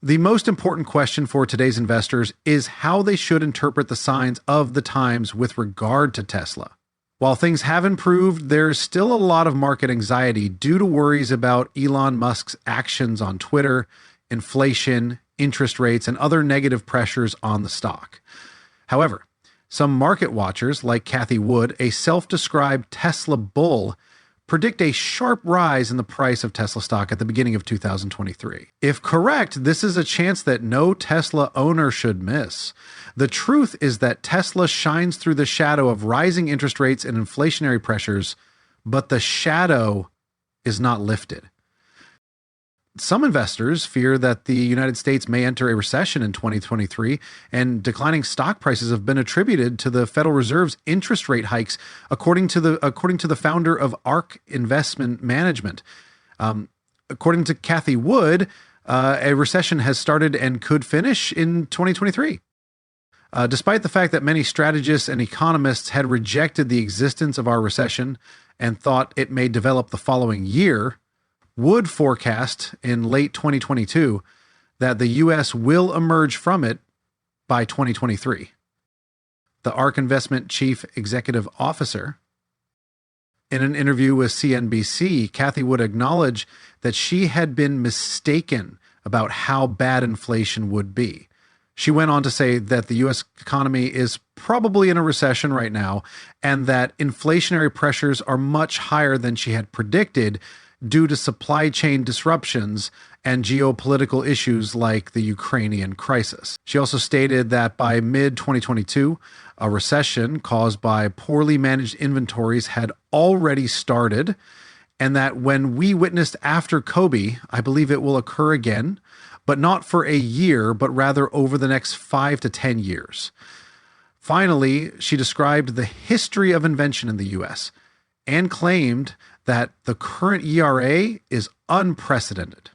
The most important question for today's investors is how they should interpret the signs of the times with regard to Tesla. While things have improved, there's still a lot of market anxiety due to worries about Elon Musk's actions on Twitter, inflation, interest rates, and other negative pressures on the stock. However, some market watchers, like Cathie Wood, a self-described Tesla bull, predict a sharp rise in the price of Tesla stock at the beginning of 2023. If correct, this is a chance that no Tesla owner should miss. The truth is that Tesla shines through the shadow of rising interest rates and inflationary pressures, but the shadow is not lifted. Some investors fear that the United States may enter a recession in 2023, and declining stock prices have been attributed to the Federal Reserve's interest rate hikes, according to the founder of ARK Investment Management. According to Cathie Wood, a recession has started and could finish in 2023. Despite the fact that many strategists and economists had rejected the existence of our recession and thought it may develop the following year, Wood forecast in late 2022 that the U.S. will emerge from it by 2023. The ARK Investment Chief Executive Officer, in an interview with CNBC, Cathie Wood acknowledged that she had been mistaken about how bad inflation would be. She went on to say that the U.S. economy is probably in a recession right now, and that inflationary pressures are much higher than she had predicted due to supply chain disruptions and geopolitical issues like the Ukrainian crisis. She also stated that by mid-2022, a recession caused by poorly managed inventories had already started, and that when we witnessed after Kobe, I believe it will occur again, but not for a year, but rather over the next 5 to 10 years. Finally, she described the history of invention in the U.S. and claimed that the current ERA is unprecedented.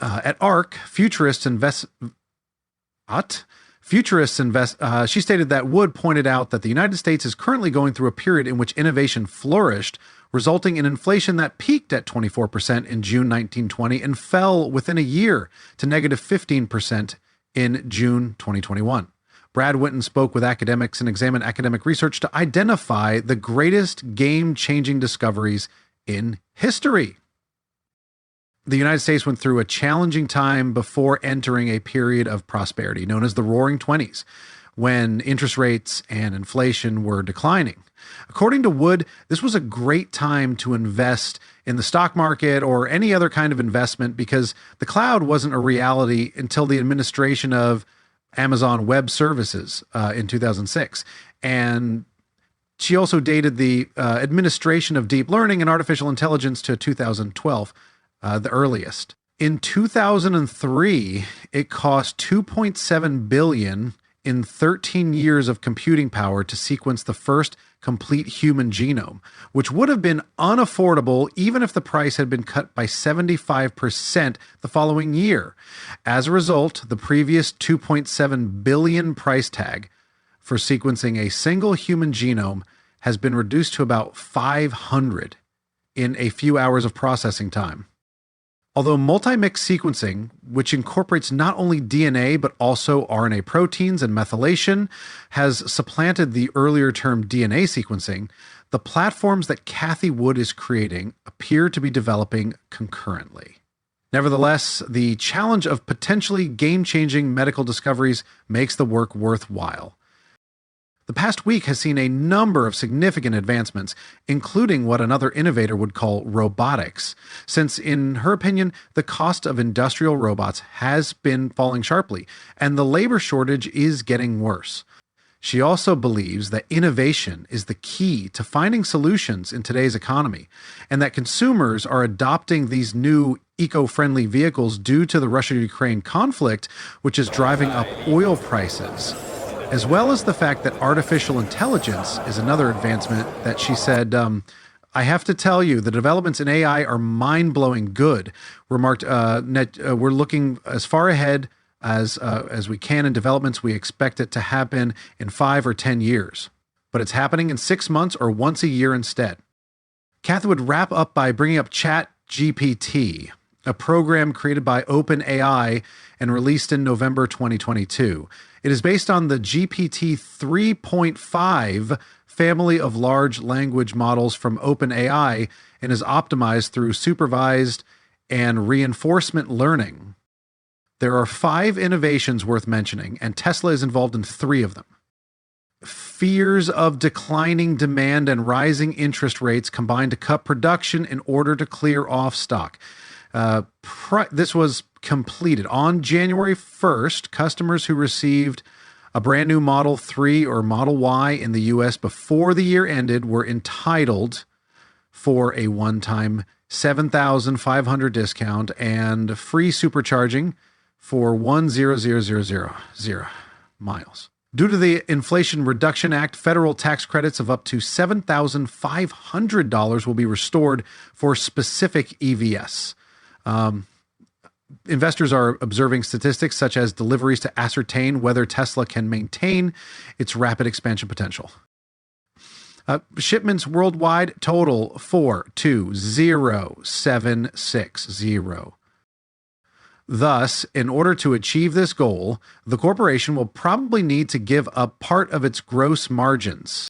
At ARK, she stated that Wood pointed out that the United States is currently going through a period in which innovation flourished, resulting in inflation that peaked at 24% in June 1920 and fell within a year to negative 15% in June 2021. Brad Winton spoke with academics and examined academic research to identify the greatest game-changing discoveries in history. The United States went through a challenging time before entering a period of prosperity known as the Roaring Twenties, when interest rates and inflation were declining. According to Wood, this was a great time to invest in the stock market or any other kind of investment because the cloud wasn't a reality until the administration of Amazon Web Services in 2006. And she also dated the administration of deep learning and artificial intelligence to 2012, the earliest. In 2003, it cost $2.7 billion in 13 years of computing power to sequence the first complete human genome, which would have been unaffordable even if the price had been cut by 75% the following year. As a result, the previous $2.7 billion price tag for sequencing a single human genome has been reduced to about 500 in a few hours of processing time. Although multi-mix sequencing, which incorporates not only DNA but also RNA proteins and methylation, has supplanted the earlier term DNA sequencing, the platforms that Cathie Wood is creating appear to be developing concurrently. Nevertheless, the challenge of potentially game-changing medical discoveries makes the work worthwhile. The past week has seen a number of significant advancements, including what another innovator would call robotics, since, in her opinion, the cost of industrial robots has been falling sharply, and the labor shortage is getting worse. She also believes that innovation is the key to finding solutions in today's economy, and that consumers are adopting these new eco-friendly vehicles due to the Russia-Ukraine conflict, which is driving up oil prices, as well as the fact that artificial intelligence is another advancement that she said, I have to tell you, the developments in AI are mind-blowing good. Remarked, we're looking as far ahead as we can in developments. We expect it to happen in 5 or 10 years, but it's happening in 6 months or once a year instead. Cathie would wrap up by bringing up ChatGPT, a program created by OpenAI and released in November 2022. It is based on the GPT 3.5 family of large language models from OpenAI and is optimized through supervised and reinforcement learning. There are 5 innovations worth mentioning, and Tesla is involved in 3 of them. Fears of declining demand and rising interest rates combined to cut production in order to clear off stock. This was completed on January 1st. Customers who received a brand new Model 3 or Model Y in the US before the year ended were entitled for a one-time $7,500 discount and free supercharging for 1,000,000 miles. Due to the Inflation Reduction Act, federal tax credits of up to $7,500 will be restored for specific EVs. Investors are observing statistics such as deliveries to ascertain whether Tesla can maintain its rapid expansion potential. Shipments worldwide total 420,760. Thus, in order to achieve this goal, the corporation will probably need to give up part of its gross margins.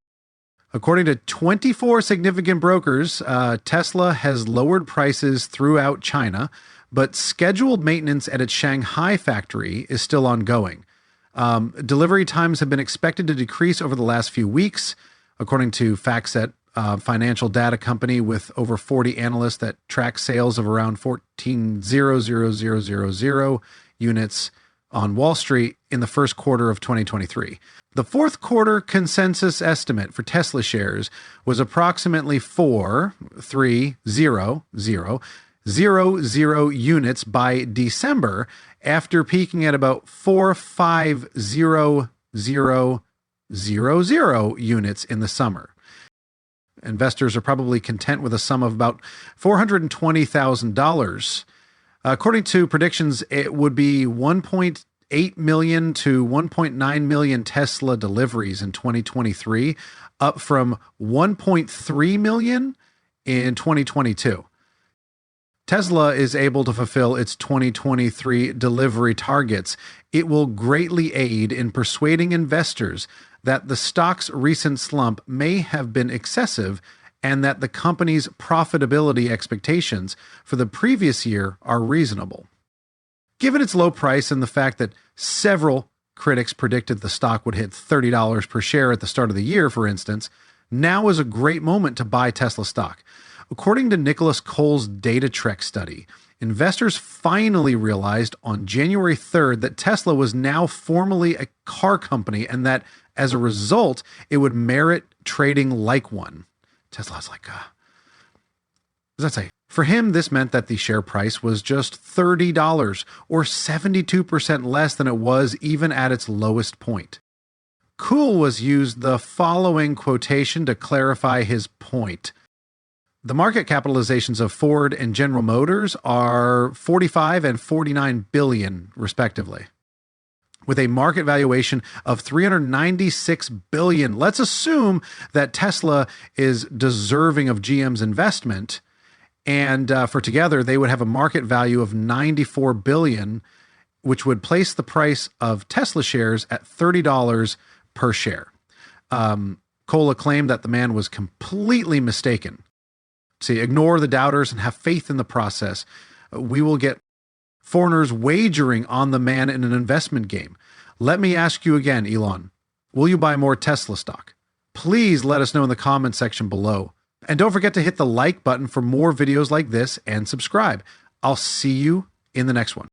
According to 24 significant brokers, Tesla has lowered prices throughout China, but scheduled maintenance at its Shanghai factory is still ongoing. Delivery times have been expected to decrease over the last few weeks, according to FactSet, financial data company with over 40 analysts that track sales of around 14,000,000 units on Wall Street in the first quarter of 2023. The fourth quarter consensus estimate for Tesla shares was approximately 4,300,000 units by December, after peaking at about 450,000 units in the summer. Investors are probably content with a sum of about $420,000. According to predictions, it would be 1.8 million to 1.9 million Tesla deliveries in 2023, up from 1.3 million in 2022. Tesla is able to fulfill its 2023 delivery targets. It will greatly aid in persuading investors that the stock's recent slump may have been excessive and that the company's profitability expectations for the previous year are reasonable. Given its low price and the fact that several critics predicted the stock would hit $30 per share at the start of the year, for instance, now is a great moment to buy Tesla stock. According to Nicholas Cole's DataTrek study, investors finally realized on January 3rd that Tesla was now formally a car company and that, as a result, it would merit trading like one. Tesla's like, what does that say? For him, this meant that the share price was just $30 or 72% less than it was even at its lowest point. Cool was used the following quotation to clarify his point. The market capitalizations of Ford and General Motors are 45 and 49 billion, respectively, with a market valuation of 396 billion. Let's assume that Tesla is deserving of GM's investment, and for together they would have a market value of 94 billion, which would place the price of Tesla shares at $30 per share. Cola claimed that the man was completely mistaken. See, ignore the doubters and have faith in the process. We will get foreigners wagering on the man in an investment game. Let me ask you again, Elon, will you buy more Tesla stock? Please let us know in the comment section below. And don't forget to hit the like button for more videos like this and subscribe. I'll see you in the next one.